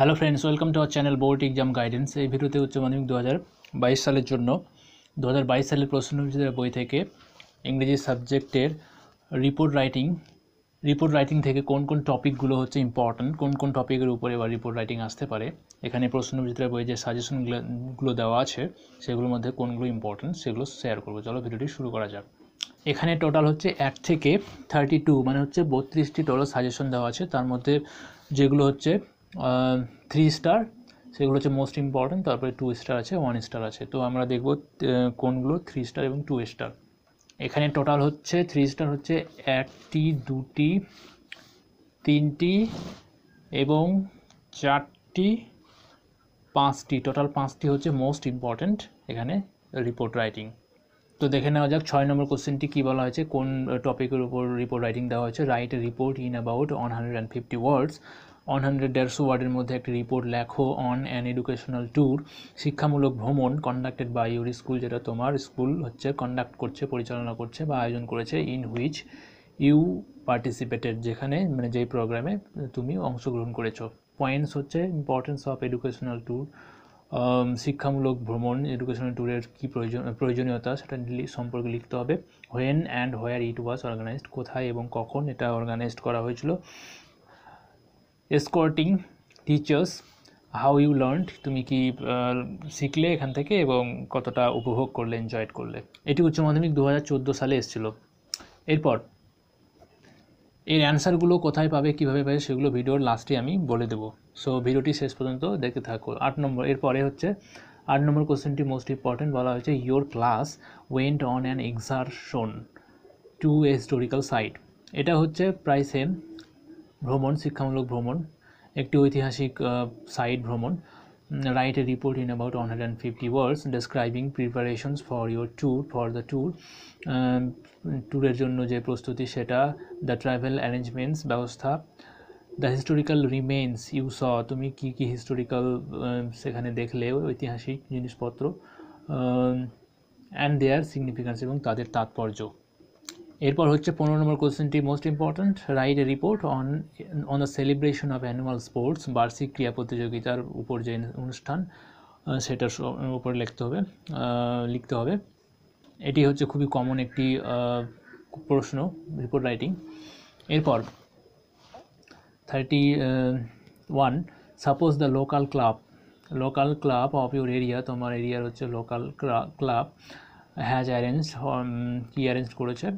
Hello friends, welcome to our channel board exam guidance. এই ভিডিওতে উচ্চ মাধ্যমিক 2022 সালের জন্য 2022 সালের প্রশ্নবিচিত্রা বই থেকে ইংরেজি সাবজেক্টের রিপোর্ট রাইটিং থেকে কোন কোন টপিকগুলো হচ্ছে ইম্পর্ট্যান্ট, কোন কোন টপিকের উপরে এবার রিপোর্ট রাইটিং আসতে পারে, এখানে প্রশ্নবিচিত্রা বই যে সাজেশনগুলো দেওয়া আছে সেগুলোর মধ্যে কোনগুলো ইম্পর্ট্যান্ট সেগুলো শেয়ার করবো। চলো ভিডিওটি শুরু করা যাক। এখানে টোটাল হচ্ছে 1 থেকে 32 মানে হচ্ছে 32টি টোটাল সাজেশন দেওয়া আছে। তার মধ্যে যেগুলো হচ্ছে 3 স্টার সেগুলো হচ্ছে মোস্ট ইম্পর্ট্যান্ট, তারপরে 2 স্টার আছে, 1 স্টার আছে। তো আমরা দেখব কোনগুলো 3 স্টার এবং 2 স্টার। এখানে টোটাল হচ্ছে 3 স্টার হচ্ছে 1টি, 2টি, 3টি এবং 4টি, 5টি, টোটাল 5টি হচ্ছে মোস্ট ইম্পর্ট্যান্ট এখানে রিপোর্ট রাইটিং। তো দেখে নেওয়া যাক 6 নম্বর কোশ্চেনটি কী বলা হয়েছে, কোন টপিকের উপর রিপোর্ট রাইটিং দেওয়া হয়েছে। Right a report in about 150 ওয়ার্ডস। 150 ওয়ার্ডের মধ্যে একটি রিপোর্ট লেখো অন অ্যান এডুকেশনাল ট্যুর, শিক্ষামূলক ভ্রমণ, কন্ডাক্টেড বাই ইউর স্কুল, যেটা তোমার স্কুল হচ্ছে কন্ডাক্ট করছে, পরিচালনা করছে বা আয়োজন করেছে। ইন হুইচ ইউ পার্টিসিপেটেড, যেখানে মানে যেই প্রোগ্রামে তুমি অংশগ্রহণ করেছো। পয়েন্টস হচ্ছে ইম্পর্টেন্স অফ এডুকেশনাল ট্যুর, শিক্ষামূলক ভ্রমণ, এডুকেশনাল ট্যুরের কী প্রয়োজনীয়তা সেটা সম্পর্কে লিখতে হবে। When and where it was organised, কোথায় এবং কখন এটা অর্গানাইজড করা হয়েছিল। Escorting teachers, how you learned, তুমি কি শিখলে এখান থেকে এবং কতটা উপভোগ করলে, এনজয় করলে। এটি উচ্চ মাধ্যমিক 2014 সালে এসেছিল। এরপর এর অ্যান্সারগুলো কোথায় পাবে, কীভাবে পাবে সেগুলো ভিডিওর লাস্টে আমি বলে দেবো। সো ভিডিওটি শেষ পর্যন্ত দেখতে থাকো। 8 নম্বর, এরপরে হচ্ছে 8 নম্বর কোশ্চেনটি মোস্ট ইম্পর্টেন্ট। বলা হয়েছে your class went on an excursion to a historical site. এটা হচ্ছে প্রায় সেম, ভ্রমণ, শিক্ষামূলক ভ্রমণ, একটি ঐতিহাসিক সাইট ভ্রমণ। Right a report in about 150 words describing preparations for the tour, ট্যুরের জন্য যে প্রস্তুতি সেটা। দ্য ট্রাভেল অ্যারেঞ্জমেন্টস, ব্যবস্থা। দ্য হিস্টোরিক্যাল রিমেইনস ইউ স, তুমি কী কী হিস্টোরিক্যাল সেখানে দেখলে, ঐতিহাসিক জিনিসপত্র। অ্যান্ড দেয়ার সিগনিফিক্যান্স, এবং তাদের তাৎপর্য। এরপর হচ্ছে 15 নম্বর কোশ্চেনটি most important. Write a report on the celebration of annual sports, বার্ষিক ক্রীড়া প্রতিযোগিতার উপর যে অনুষ্ঠান সেটার উপর লিখতে হবে। এটি হচ্ছে খুবই কমন একটি প্রশ্ন রিপোর্ট রাইটিং। এরপর 31, suppose the local club of your area, তোমার এরিয়ার হচ্ছে লোকাল ক্লাব, হ্যাজ অ্যারেঞ্জড, কি অ্যারেঞ্জ করেছে,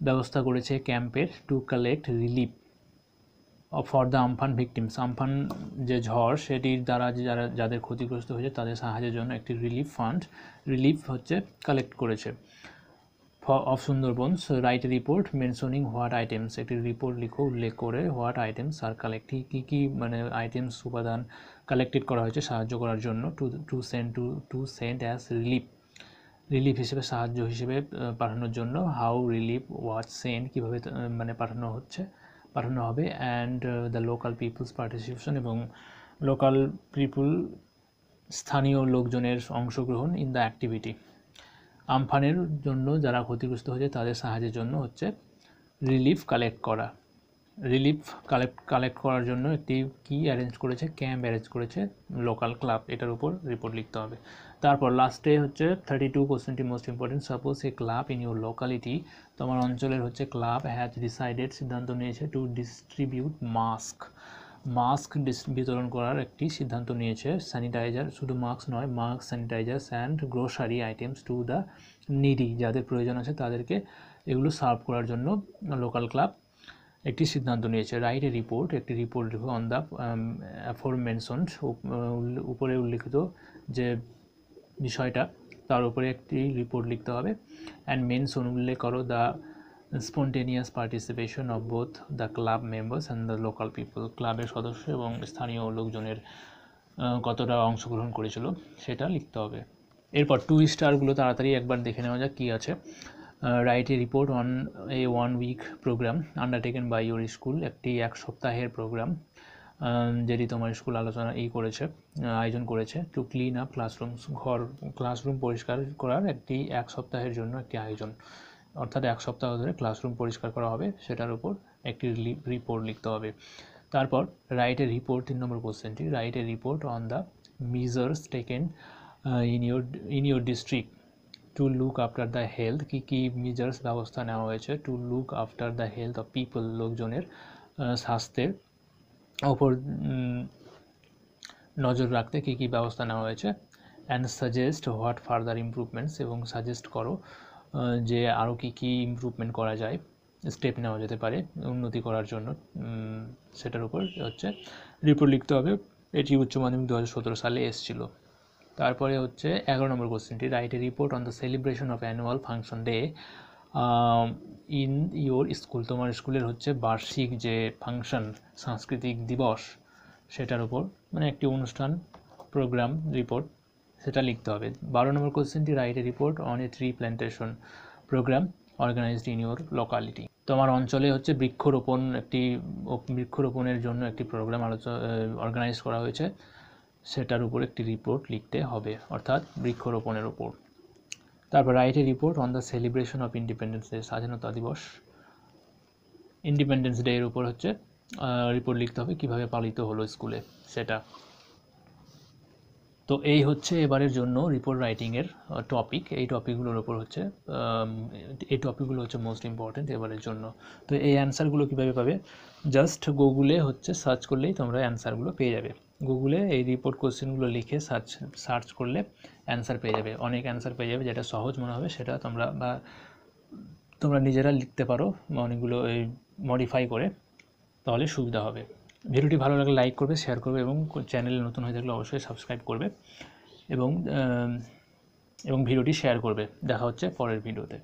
ব্যবস্থা করেছে ক্যাম্পের, to collect relief for the Amphan victims, Amphan যে ঝড় সেটির দ্বারা যাদের ক্ষতিগ্রস্ত হয়েছে তাদের সাহায্যের জন্য একটি রিলিফ হচ্ছে কালেক্ট করেছে। Of Sundarbans, write report mentioning what items, একটি রিপোর্ট লিখো উল্লেখ করে হোয়াট আইটেমস আর কালেক্ট, কী মানে আইটেমস উপাদান কালেক্টেড করা হয়েছে সাহায্য করার জন্য। টু সেন্ড অ্যাজ রিলিফ হিসেবে, সাহায্য হিসেবে পাঠানোর জন্য। হাউ রিলিফ ওয়াজ সেন্ড, কীভাবে মানে পাঠানো হবে। And the local peoples participation, এবং লোকাল পিপুল, স্থানীয় লোকজনের অংশগ্রহণ ইন দ্য অ্যাক্টিভিটি। আমফানের জন্য যারা ক্ষতিগ্রস্ত হয়েছে তাদের সাহায্যের জন্য হচ্ছে রিলিফ কালেক্ট করার জন্য একটি কি অ্যারেঞ্জ করেছে, ক্যাম্প অ্যারেঞ্জ করেছে লোকাল ক্লাব, এটার উপর রিপোর্ট লিখতে হবে। তারপর লাস্টে হচ্ছে 32 কোশ্চেনটি most important. Suppose a club in your locality, তোমার অঞ্চলের হচ্ছে ক্লাব হ্যাজ ডিসাইডেড, সিদ্ধান্ত নিয়েছে, টু ডিস্ট্রিবিউট মাস্ক বিতরণ করার একটি সিদ্ধান্ত নিয়েছে। স্যানিটাইজার, শুধু মাস্ক নয়, mask, sanitisers and grocery items to the needy, যাদের প্রয়োজন আছে তাদেরকে এগুলো সার্ভ করার জন্য লোকাল ক্লাব একটি সিদ্ধান্ত নিয়েছে। রাইট এ রিপোর্ট, একটি রিপোর্ট লিখো অন দ্য অ্যাফোরমেনশনড, উপরে উল্লিখিত যে বিষয়টা তার উপরে একটি রিপোর্ট লিখতে হবে। অ্যান্ড মেনশন, উল্লেখ করো the spontaneous participation of both the club members and the local people, ক্লাবের সদস্য এবং স্থানীয় লোকজনের কতটা অংশগ্রহণ করেছিল সেটা লিখতে হবে। এরপর 2 স্টারগুলো তাড়াতাড়ি একবার দেখে নেওয়া যাক কী আছে। Write a report on a 1 week programme undertaken by your school, একটি 1 সপ্তাহের প্রোগ্রাম যেটি তোমার স্কুল আয়োজন করেছে। টু ক্লিন আপ ক্লাসরুম পরিষ্কার করার একটি 1 সপ্তাহের জন্য একটি আয়োজন, অর্থাৎ 1 সপ্তাহ ধরে ক্লাসরুম পরিষ্কার করা হবে, সেটার উপর একটি রিপোর্ট লিখতে হবে। তারপর রাইট এ রিপোর্ট, 3 নম্বর কোশ্চেনটি, write a report on the measures taken in your district to look after the health, কী কী মেজার্স ব্যবস্থা নেওয়া হয়েছে to look after the health of people, লোকজনের স্বাস্থ্যের ওপর নজর রাখতে কী কী ব্যবস্থা নেওয়া হয়েছে। And suggest what further improvements, এবং সাজেস্ট করো যে আরও কী কী ইমপ্রুভমেন্ট করা যায়, স্টেপ নেওয়া যেতে পারে উন্নতি করার জন্য, সেটার উপর হচ্ছে রিপোর্ট লিখতে হবে। এটি উচ্চ মাধ্যমিক 2017 সালে এসেছিল। তারপরে হচ্ছে 11 নম্বর কোশ্চেনটি, write a report on the celebration of annual function day in your school, তোমার স্কুলের হচ্ছে বার্ষিক যে ফাংশন, সাংস্কৃতিক দিবস, সেটার উপর মানে একটি অনুষ্ঠান, প্রোগ্রাম, রিপোর্ট, সেটা লিখতে হবে। 12 নম্বর কোশ্চেনটি, write a report on a tree plantation programme organised in your locality, তোমার অঞ্চলে হচ্ছে বৃক্ষরোপণের জন্য একটি প্রোগ্রাম অর্গানাইজ করা হয়েছে, সেটার উপর একটি রিপোর্ট লিখতে হবে, অর্থাৎ বৃক্ষরোপণের উপর। তারপর right a report on the celebration of independence day, স্বাধীনতা দিবস, ইন্ডিপেন্ডেন্স ডে এর উপর হচ্ছে রিপোর্ট লিখতে হবে, কীভাবে পালিত হলো স্কুলে সেটা। তো এই হচ্ছে এবারের জন্য রিপোর্ট রাইটিংয়ের টপিক। এই টপিকগুলোর উপর হচ্ছে মোস্ট ইম্পর্টেন্ট এবারের জন্য। তো এই অ্যান্সারগুলো কীভাবে পাবে, জাস্ট গুগলে হচ্ছে সার্চ করলেই তোমরা অ্যান্সারগুলো পেয়ে যাবে। গুগলে এই রিপোর্ট কোশ্চেনগুলো লিখে সার্চ করলে অ্যান্সার পেয়ে যাবে, অনেক অ্যান্সার পেয়ে যাবে। যেটা সহজ মনে হবে সেটা তোমরা নিজেরা লিখতে পারো, অনেকগুলো মডিফাই করে, তাহলে সুবিধা হবে। ভিডিওটি ভালো লাগলে লাইক করবে, শেয়ার করবে, এবং চ্যানেলে নতুন হয়ে থাকলে অবশ্যই সাবস্ক্রাইব করবে এবং ভিডিওটি শেয়ার করবে। দেখা হচ্ছে পরের ভিডিওতে।